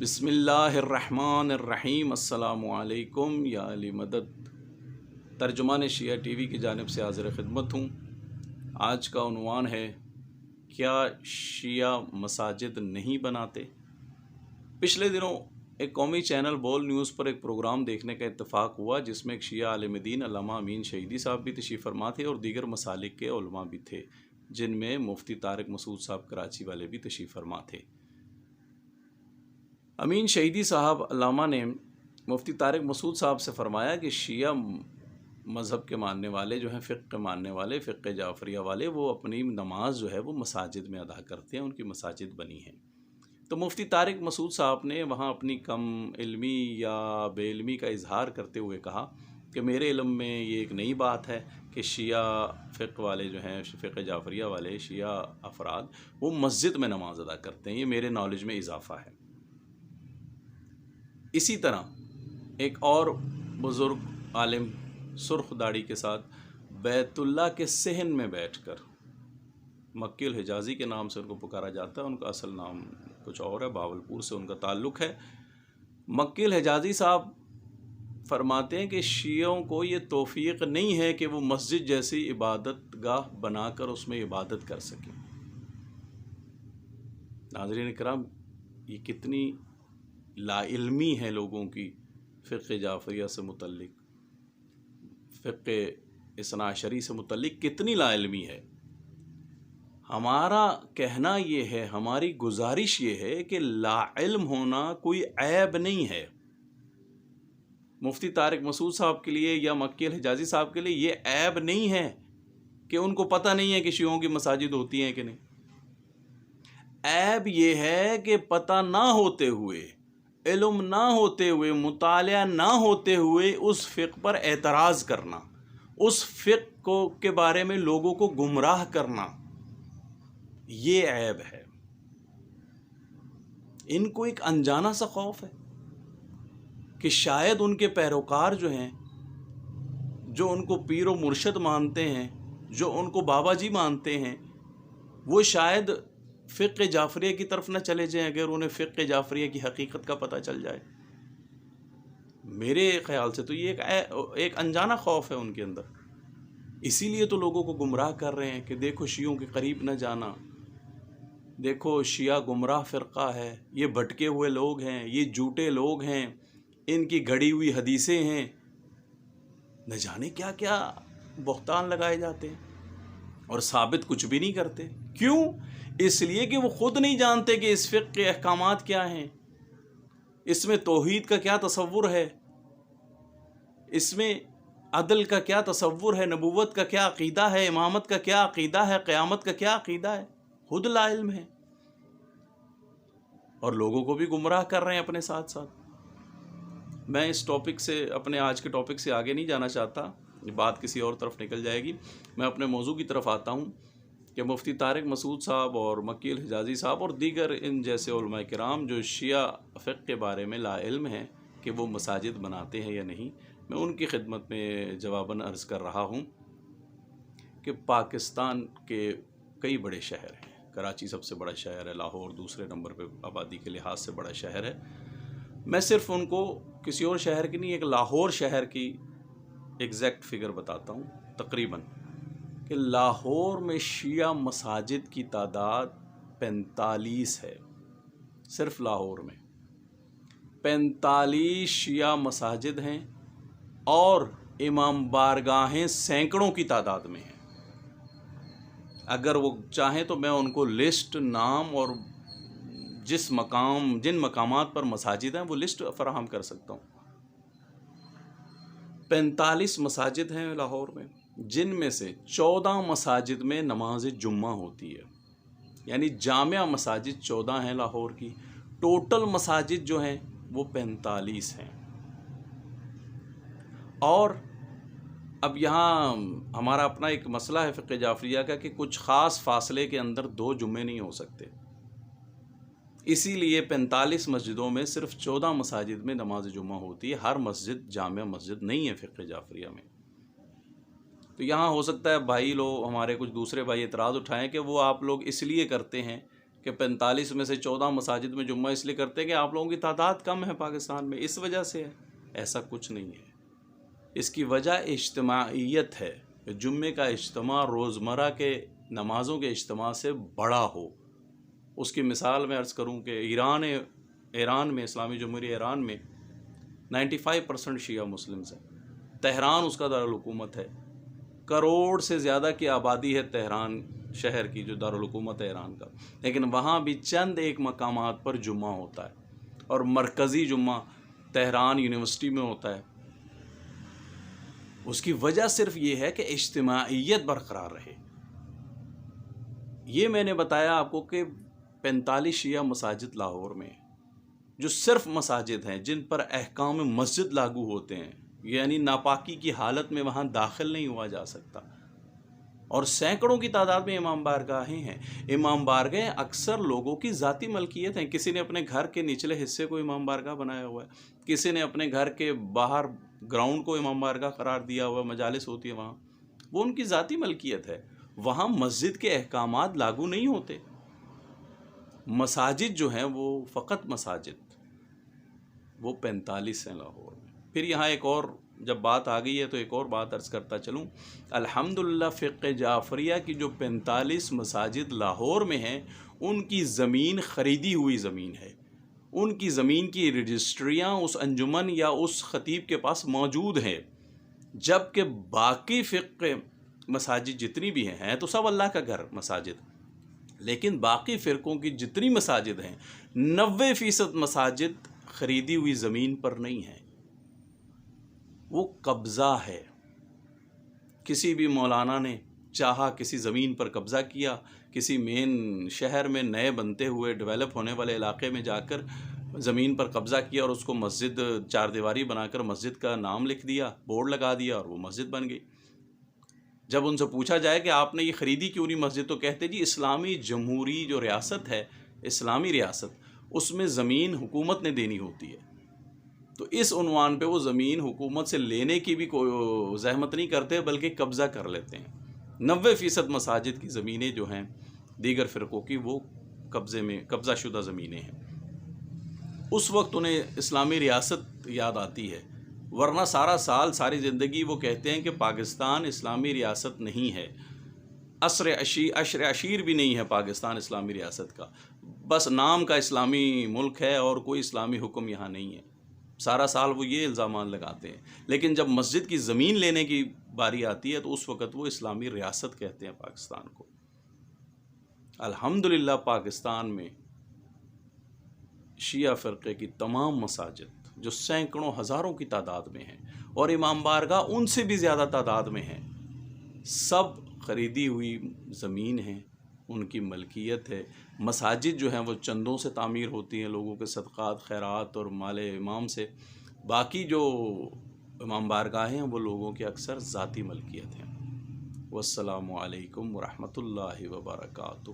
بسم اللہ الرحمن الرحیم۔ السلام علیکم یا علی مدد۔ ترجمان شیعہ ٹی وی کی جانب سے حاضر خدمت ہوں۔ آج کا عنوان ہے کیا شیعہ مساجد نہیں بناتے؟ پچھلے دنوں ایک قومی چینل بول نیوز پر ایک پروگرام دیکھنے کا اتفاق ہوا جس میں ایک شیعہ عالم دین علامہ امین شہیدی صاحب بھی تشریف فرما تھے اور دیگر مسالک کے علماء بھی تھے، جن میں مفتی طارق مسعود صاحب کراچی والے بھی تشریف فرما تھے۔ امین شہیدی صاحب علامہ نے مفتی طارق مسعود صاحب سے فرمایا کہ شیعہ مذہب کے ماننے والے جو ہیں، فقہ کے ماننے والے، فقہ جعفریہ والے، وہ اپنی نماز جو ہے وہ مساجد میں ادا کرتے ہیں، ان کی مساجد بنی ہیں۔ تو مفتی طارق مسعود صاحب نے وہاں اپنی کم علمی یا بے علمی کا اظہار کرتے ہوئے کہا کہ میرے علم میں یہ ایک نئی بات ہے کہ شیعہ فقہ والے جو ہیں، فقہ جعفریہ والے شیعہ افراد، وہ مسجد میں نماز ادا کرتے ہیں، یہ میرے نالج میں اضافہ ہے۔ اسی طرح ایک اور بزرگ عالم سرخ داڑھی کے ساتھ بیت اللہ کے صحن میں بیٹھ کر، مکی الحجازی کے نام سے ان کو پکارا جاتا ہے، ان کا اصل نام کچھ اور ہے، بہاولپور سے ان کا تعلق ہے۔ مکی الحجازی صاحب فرماتے ہیں کہ شیعوں کو یہ توفیق نہیں ہے کہ وہ مسجد جیسی عبادت گاہ بنا کر اس میں عبادت کر سکیں۔ ناظرین کرام، یہ کتنی لا علمی ہے لوگوں کی فقہ جعفریہ سے متعلق، فقہ اثنا عشری سے متعلق کتنی لا علمی ہے۔ ہمارا کہنا یہ ہے، ہماری گزارش یہ ہے کہ لا علم ہونا کوئی عیب نہیں ہے۔ مفتی طارق مسعود صاحب کے لیے یا مکی الحجازی صاحب کے لیے یہ عیب نہیں ہے کہ ان کو پتہ نہیں ہے کہ شیعوں کی مساجد ہوتی ہیں کہ نہیں۔ عیب یہ ہے کہ پتہ نہ ہوتے ہوئے، علم نہ ہوتے ہوئے، مطالعہ نہ ہوتے ہوئے اس فقہ پر اعتراض کرنا، اس فقہ کے بارے میں لوگوں کو گمراہ کرنا، یہ عیب ہے۔ ان کو ایک انجانا سا خوف ہے کہ شاید ان کے پیروکار جو ہیں، جو ان کو پیر و مرشد مانتے ہیں، جو ان کو بابا جی مانتے ہیں، وہ شاید فقہ جعفریہ کی طرف نہ چلے جائیں اگر انہیں فقہ جعفریہ کی حقیقت کا پتہ چل جائے۔ میرے خیال سے تو یہ ایک انجانا خوف ہے ان کے اندر، اسی لیے تو لوگوں کو گمراہ کر رہے ہیں کہ دیکھو شیعوں کے قریب نہ جانا، دیکھو شیعہ گمراہ فرقہ ہے، یہ بھٹکے ہوئے لوگ ہیں، یہ جھوٹے لوگ ہیں، ان کی گھڑی ہوئی حدیثیں ہیں، نہ جانے کیا کیا بہتان لگائے جاتے ہیں اور ثابت کچھ بھی نہیں کرتے۔ کیوں؟ اس لیے کہ وہ خود نہیں جانتے کہ اس فقہ کے احکامات کیا ہیں، اس میں توحید کا کیا تصور ہے، اس میں عدل کا کیا تصور ہے، نبوت کا کیا عقیدہ ہے، امامت کا کیا عقیدہ ہے، قیامت کا کیا عقیدہ ہے۔ خود لا علم ہے اور لوگوں کو بھی گمراہ کر رہے ہیں اپنے ساتھ ساتھ۔ میں اس ٹاپک سے، اپنے آج کے ٹاپک سے آگے نہیں جانا چاہتا، یہ بات کسی اور طرف نکل جائے گی۔ میں اپنے موضوع کی طرف آتا ہوں کہ مفتی طارق مسعود صاحب اور مکی الحجازی صاحب اور دیگر ان جیسے علماء کرام جو شیعہ فقہ کے بارے میں لا علم ہیں کہ وہ مساجد بناتے ہیں یا نہیں، میں ان کی خدمت میں جواباً عرض کر رہا ہوں کہ پاکستان کے کئی بڑے شہر ہیں، کراچی سب سے بڑا شہر ہے، لاہور دوسرے نمبر پہ آبادی کے لحاظ سے بڑا شہر ہے۔ میں صرف ان کو کسی اور شہر کی نہیں، ایک لاہور شہر کی ایگزیکٹ فگر بتاتا ہوں تقریباً، کہ لاہور میں شیعہ مساجد کی تعداد 45 ہے۔ صرف لاہور میں 45 شیعہ مساجد ہیں اور امام بارگاہیں سینکڑوں کی تعداد میں ہیں۔ اگر وہ چاہیں تو میں ان کو لسٹ، نام اور جن مقامات پر مساجد ہیں وہ لسٹ فراہم کر سکتا ہوں۔ 45 مساجد ہیں لاہور میں، جن میں سے 14 مساجد میں نماز جمعہ ہوتی ہے، یعنی جامع مساجد 14 ہیں لاہور کی، ٹوٹل مساجد جو ہیں وہ 45 ہیں۔ اور اب یہاں ہمارا اپنا ایک مسئلہ ہے فقہ جعفریہ کا کہ کچھ خاص فاصلے کے اندر 2 جمعے نہیں ہو سکتے، اسی لیے 45 مسجدوں میں صرف 14 مساجد میں نماز جمعہ ہوتی ہے۔ ہر مسجد جامع مسجد نہیں ہے فقہ جعفریہ میں۔ تو یہاں ہو سکتا ہے بھائی لوگ، ہمارے کچھ دوسرے بھائی اعتراض اٹھائیں کہ وہ آپ لوگ اس لیے کرتے ہیں کہ 45 میں سے 14 مساجد میں جمعہ اس لیے کرتے ہیں کہ آپ لوگوں کی تعداد کم ہے پاکستان میں، اس وجہ سے ہے. ایسا کچھ نہیں ہے. اس کی وجہ اجتماعیت ہے. جمعے کا اجتماع روزمرہ کے نمازوں کے اجتماع سے بڑا ہو. اس کی مثال میں عرض کروں کہ ایران میں، اسلامی جمہوریہ ایران میں 95% شیعہ مسلمز ہیں. تہران اس کا دارالحکومت ہے. کروڑ سے زیادہ کی آبادی ہے تہران شہر کی، جو دارالحکومت ہے ایران کا. لیکن وہاں بھی چند ایک مقامات پر جمعہ ہوتا ہے، اور مرکزی جمعہ تہران یونیورسٹی میں ہوتا ہے. اس کی وجہ صرف یہ ہے کہ اجتماعیت برقرار رہے. یہ میں نے بتایا آپ کو کہ 45 شیعہ مساجد لاہور میں، جو صرف مساجد ہیں جن پر احکام مسجد لاگو ہوتے ہیں، یعنی ناپاکی کی حالت میں وہاں داخل نہیں ہوا جا سکتا. اور سینکڑوں کی تعداد میں امام بارگاہیں ہیں. امام بارگاہیں اکثر لوگوں کی ذاتی ملکیت ہیں. کسی نے اپنے گھر کے نچلے حصے کو امام بارگاہ بنایا ہوا ہے، کسی نے اپنے گھر کے باہر گراؤنڈ کو امام بارگاہ قرار دیا ہوا ہے، مجالس ہوتی ہے وہاں. وہ ان کی ذاتی ملکیت ہے. وہاں مسجد کے احکامات لاگو نہیں ہوتے. مساجد جو ہیں وہ فقط مساجد، وہ 45 ہیں لاہور میں. پھر یہاں ایک اور جب بات آ گئی ہے تو ایک اور بات عرض کرتا چلوں. الحمدللہ فقہ جعفریہ کی جو 45 مساجد لاہور میں ہیں، ان کی زمین خریدی ہوئی زمین ہے. ان کی زمین کی رجسٹریاں اس انجمن یا اس خطیب کے پاس موجود ہیں. جبکہ باقی فقہ مساجد جتنی بھی ہیں تو سب اللہ کا گھر مساجد، لیکن باقی فرقوں کی جتنی مساجد ہیں 90% مساجد خریدی ہوئی زمین پر نہیں ہیں، وہ قبضہ ہے. کسی بھی مولانا نے چاہا کسی زمین پر قبضہ کیا، کسی مین شہر میں نئے بنتے ہوئے ڈیولپ ہونے والے علاقے میں جا کر زمین پر قبضہ کیا اور اس کو مسجد 4 دیواری بنا کر مسجد کا نام لکھ دیا، بورڈ لگا دیا اور وہ مسجد بن گئی. جب ان سے پوچھا جائے کہ آپ نے یہ خریدی کیوں نہیں مسجد، تو کہتے جی اسلامی جمہوری جو ریاست ہے، اسلامی ریاست، اس میں زمین حکومت نے دینی ہوتی ہے. تو اس عنوان پہ وہ زمین حکومت سے لینے کی بھی کوئی زحمت نہیں کرتے، بلکہ قبضہ کر لیتے ہیں. 90% مساجد کی زمینیں جو ہیں دیگر فرقوں کی، وہ قبضہ شدہ زمینیں ہیں. اس وقت انہیں اسلامی ریاست یاد آتی ہے، ورنہ سارا سال ساری زندگی وہ کہتے ہیں کہ پاکستان اسلامی ریاست نہیں ہے. عشر عشیر بھی نہیں ہے پاکستان اسلامی ریاست کا، بس نام کا اسلامی ملک ہے اور کوئی اسلامی حکم یہاں نہیں ہے. سارا سال وہ یہ الزامات لگاتے ہیں، لیکن جب مسجد کی زمین لینے کی باری آتی ہے تو اس وقت وہ اسلامی ریاست کہتے ہیں پاکستان کو. الحمدللہ پاکستان میں شیعہ فرقے کی تمام مساجد جو سینکڑوں ہزاروں کی تعداد میں ہیں، اور امام بارگاہ ان سے بھی زیادہ تعداد میں ہیں، سب خریدی ہوئی زمین ہیں، ان کی ملکیت ہے. مساجد جو ہیں وہ چندوں سے تعمیر ہوتی ہیں، لوگوں کے صدقات خیرات اور مال امام سے. باقی جو امام بارگاہیں ہیں وہ لوگوں کے اکثر ذاتی ملکیت ہیں. والسلام علیکم ورحمۃ اللہ وبرکاتہ.